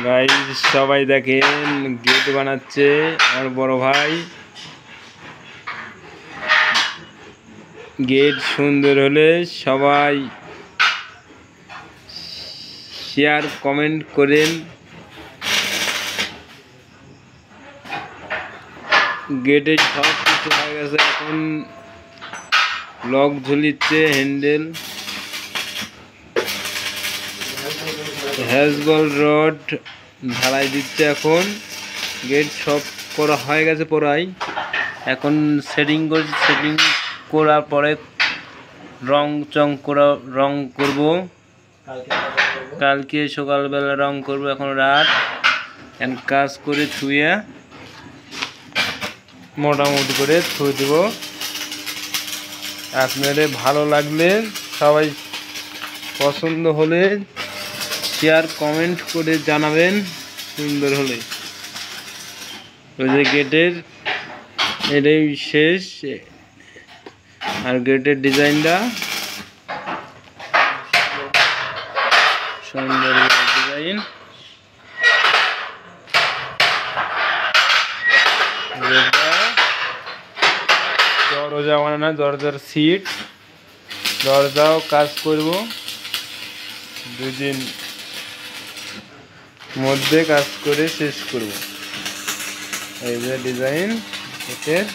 Guys সবাই দেখেন gate বানাচ্ছে আমার বড় ভাই। গেট সুন্দর হলে সবাই শেয়ার কমেন্ট করেন। গেটে সব কিছু হয়ে গেছে, এখন লক ঝুলিচ্ছে, হ্যান্ডেল, হ্যাজবল রড ঢালাই দিচ্ছে। এখন গেট সব করা হয়ে গেছে প্রায়, এখন সেটিং করছি। সেটিং করার পরে রং করব, কালকে সকালবেলা রং করব। এখন রাত কাজ করে ছুঁয়ে মোটামুটি করে ছুঁয়ে দেব। আপনাদের ভালো লাগলে, সবাই পছন্দ হলে শেয়ার কমেন্ট করে জানাবেন। সুন্দর হলে ওই যে গেটের এটাই শেষ, আর গেটের ডিজাইনটা সুন্দর ডিজাইন। দরজা বানানো, দরজার সিট, দরজাও কাজ করব, 2 দিন মধ্যে কাজ করে শেষ করব। এই যে ডিজাইন গেটের।